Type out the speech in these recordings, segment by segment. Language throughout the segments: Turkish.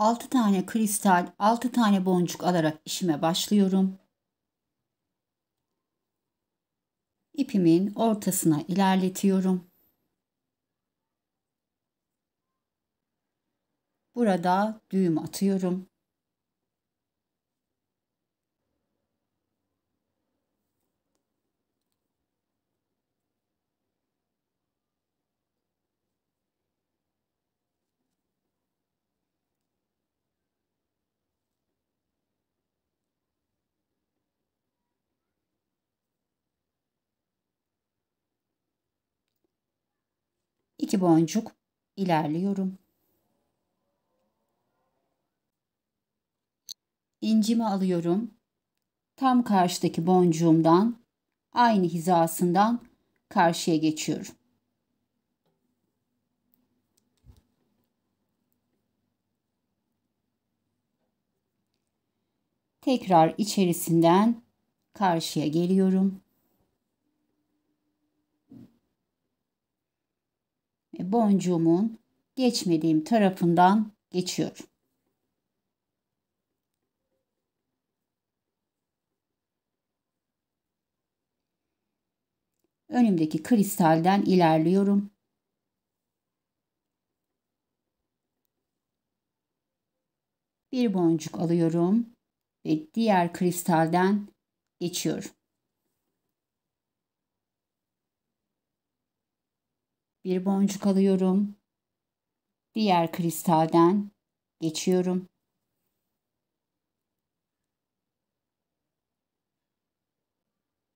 Altı tane kristal, 6 tane boncuk alarak işime başlıyorum. İpimin ortasına ilerletiyorum. Burada düğüm atıyorum. İki boncuk ilerliyorum. İncimi alıyorum. Tam karşıdaki boncuğumdan aynı hizasından karşıya geçiyorum. Tekrar içerisinden karşıya geliyorum. Ve boncuğumun geçmediğim tarafından geçiyorum. Önümdeki kristalden ilerliyorum. Bir boncuk alıyorum ve diğer kristalden geçiyorum. Bir boncuk alıyorum. Diğer kristalden geçiyorum.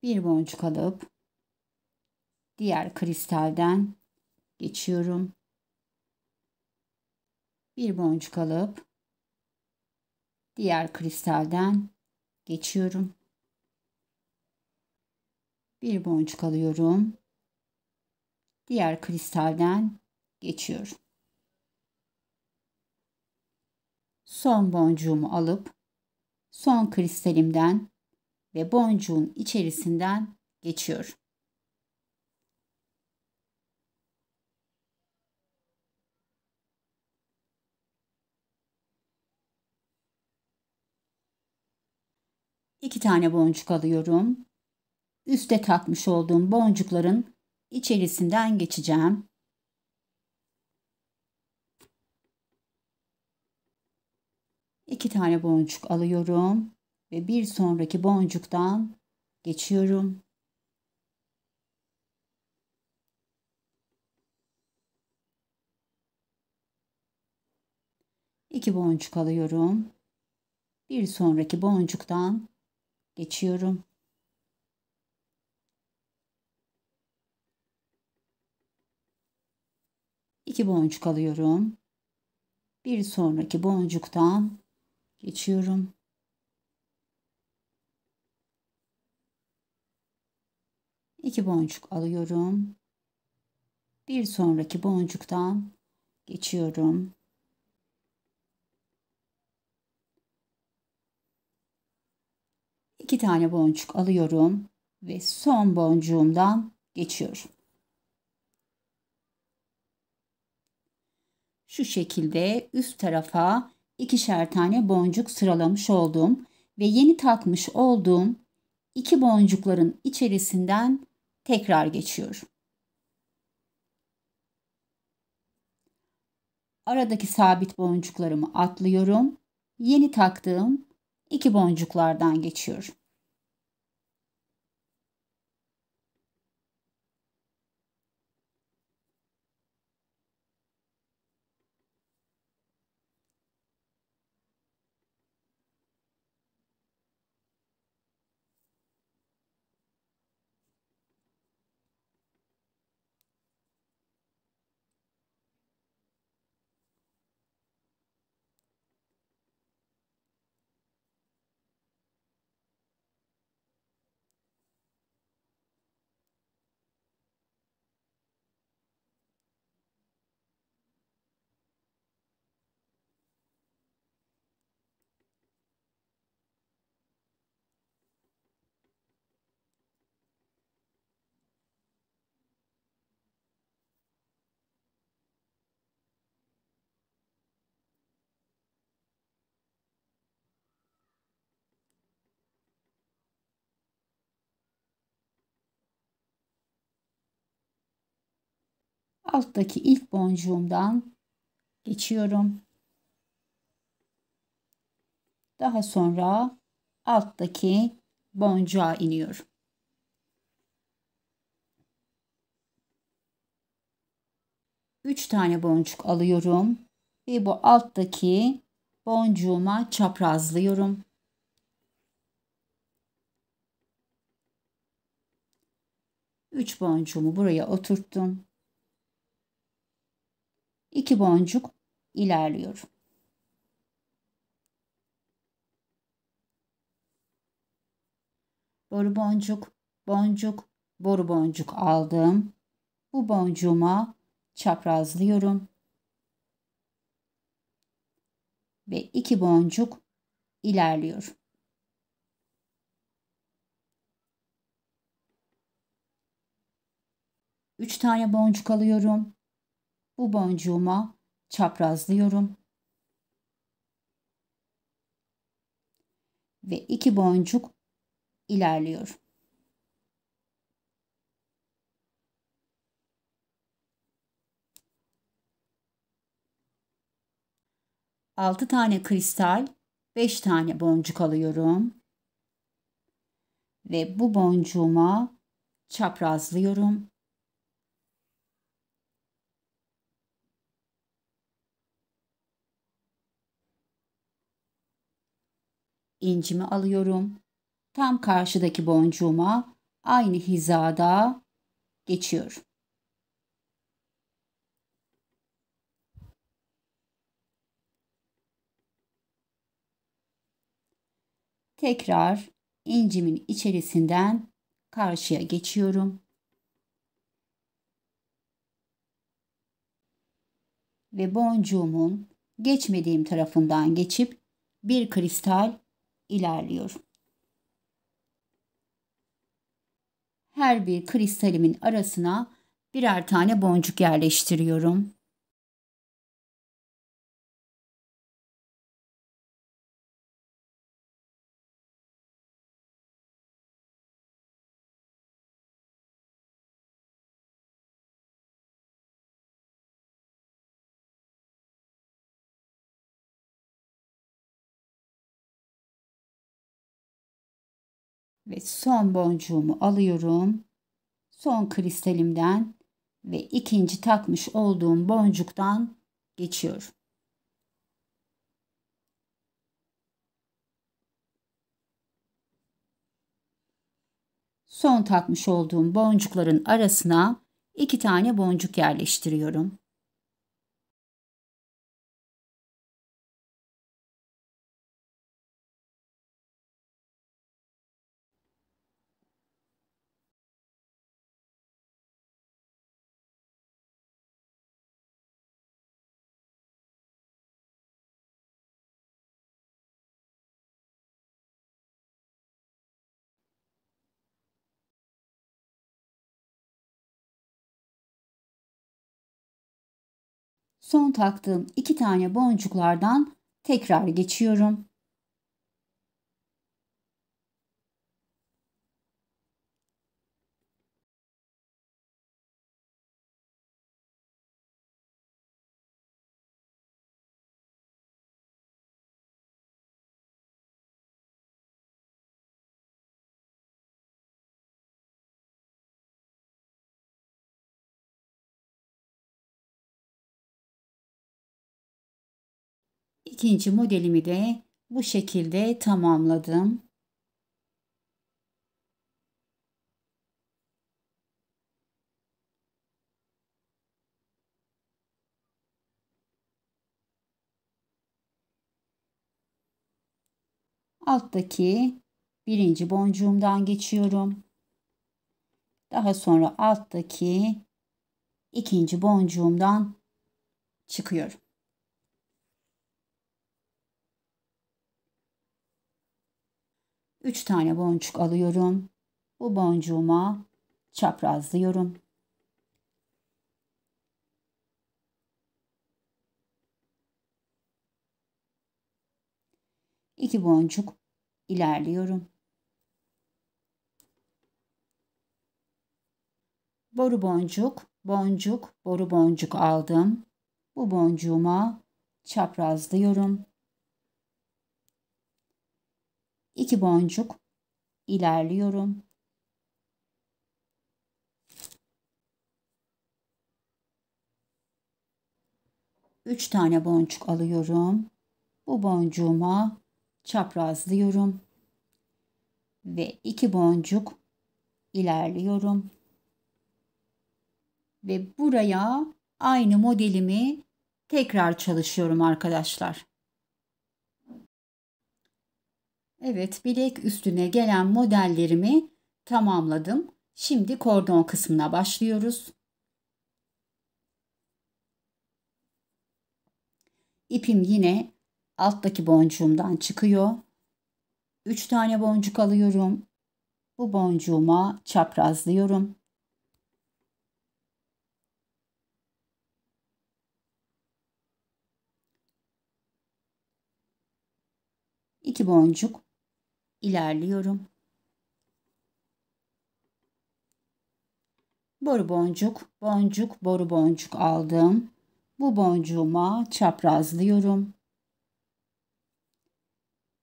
Bir boncuk alıp diğer kristalden geçiyorum. Bir boncuk alıp diğer kristalden geçiyorum. Bir boncuk alıyorum. Diğer kristalden geçiyorum. Son boncuğumu alıp son kristalimden ve boncuğun içerisinden geçiyorum. İki tane boncuk alıyorum. Üste takmış olduğum boncukların içerisinden geçeceğim. 2 tane boncuk alıyorum ve bir sonraki boncuktan geçiyorum. İki boncuk alıyorum. Bir sonraki boncuktan geçiyorum. İki boncuk alıyorum. Bir sonraki boncuktan geçiyorum. İki boncuk alıyorum. Bir sonraki boncuktan geçiyorum. İki tane boncuk alıyorum ve son boncuğumdan geçiyorum. Şu şekilde üst tarafa ikişer tane boncuk sıralamış oldum ve yeni takmış olduğum iki boncukların içerisinden tekrar geçiyorum. Aradaki sabit boncuklarımı atlıyorum. Yeni taktığım iki boncuklardan geçiyorum. Alttaki ilk boncuğumdan geçiyorum. Daha sonra alttaki boncuğa iniyorum. Üç tane boncuk alıyorum ve bu alttaki boncuğuma çaprazlıyorum. Üç boncuğumu buraya oturttum. İki boncuk ilerliyorum. Boru boncuk, boncuk, boru boncuk aldım. Bu boncuğuma çaprazlıyorum. Ve iki boncuk ilerliyorum. Üç tane boncuk alıyorum. Bu boncuğuma çaprazlıyorum. Ve iki boncuk ilerliyorum. Altı tane kristal, 5 tane boncuk alıyorum. Ve bu boncuğuma çaprazlıyorum. İncimi alıyorum. Tam karşıdaki boncuğuma aynı hizada geçiyorum. Tekrar incimin içerisinden karşıya geçiyorum. Ve boncuğumun geçmediğim tarafından geçip bir kristal ilerliyorum. Her bir kristalimin arasına birer tane boncuk yerleştiriyorum. Ve son boncuğumu alıyorum. Son kristalimden ve ikinci takmış olduğum boncuktan geçiyorum. Son takmış olduğum boncukların arasına 2 tane boncuk yerleştiriyorum. Son taktığım 2 tane boncuklardan tekrar geçiyorum. İkinci modelimi de bu şekilde tamamladım. Alttaki birinci boncuğumdan geçiyorum. Daha sonra alttaki ikinci boncuğumdan çıkıyorum. Üç tane boncuk alıyorum. Bu boncuğuma çaprazlıyorum. İki boncuk ilerliyorum. Boru boncuk, boncuk, boru boncuk aldım. Bu boncuğuma çaprazlıyorum. İki boncuk ilerliyorum. Üç tane boncuk alıyorum. Bu boncuğuma çaprazlıyorum. Ve iki boncuk ilerliyorum. Ve buraya aynı modelimi tekrar çalışıyorum arkadaşlar. Evet, bilek üstüne gelen modellerimi tamamladım. Şimdi kordon kısmına başlıyoruz. İpim yine alttaki boncuğumdan çıkıyor. 3 tane boncuk alıyorum. Bu boncuğuma çaprazlıyorum. İki boncuk ilerliyorum. Boru boncuk, boncuk, boru boncuk aldım. Bu boncuğuma çaprazlıyorum.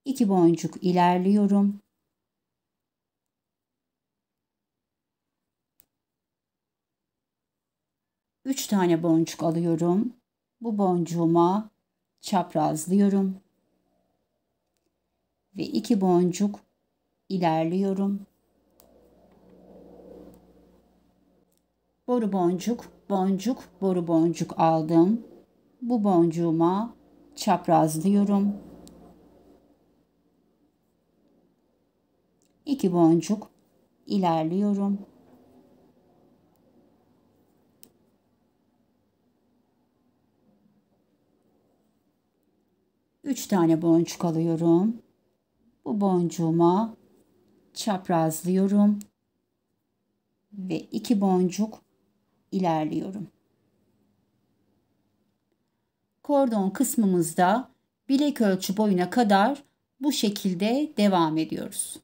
İki boncuk ilerliyorum. Üç tane boncuk alıyorum. Bu boncuğuma çaprazlıyorum. Ve iki boncuk ilerliyorum. Boru boncuk, boncuk, boru boncuk aldım. Bu boncuğuma çaprazlıyorum. İki boncuk ilerliyorum. Üç tane boncuk alıyorum. Bu boncuğuma çaprazlıyorum. Ve iki boncuk ilerliyorum. Kordon kısmımızda bilek ölçü boyuna kadar bu şekilde devam ediyoruz.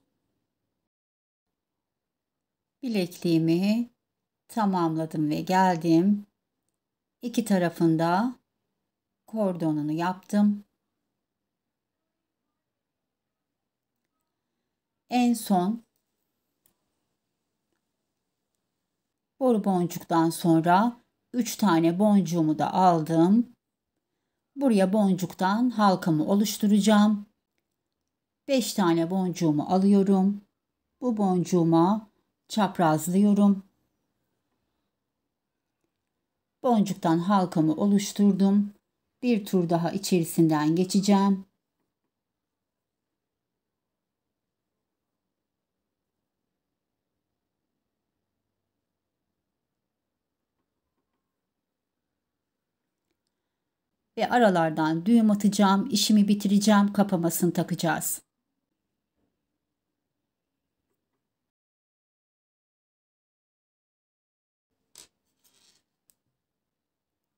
Bilekliğimi tamamladım ve geldim. İki tarafında kordonunu yaptım. En son Boru boncuktan sonra 3 tane boncuğumu da aldım. Buraya boncuktan halkamı oluşturacağım. 5 tane boncuğumu alıyorum. Bu boncuğuma çaprazlıyorum. Boncuktan halkamı oluşturdum. Bir tur daha içerisinden geçeceğim. Ve aralardan düğüm atacağım. İşimi bitireceğim. Kapamasını takacağız.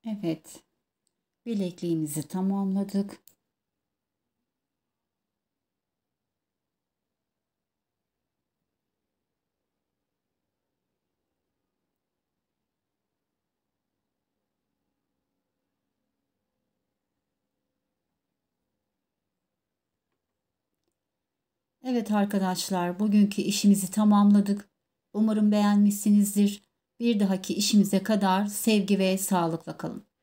Evet. Bilekliğimizi tamamladık. Evet arkadaşlar, bugünkü işimizi tamamladık. Umarım beğenmişsinizdir. Bir dahaki işimize kadar sevgi ve sağlıkla kalın.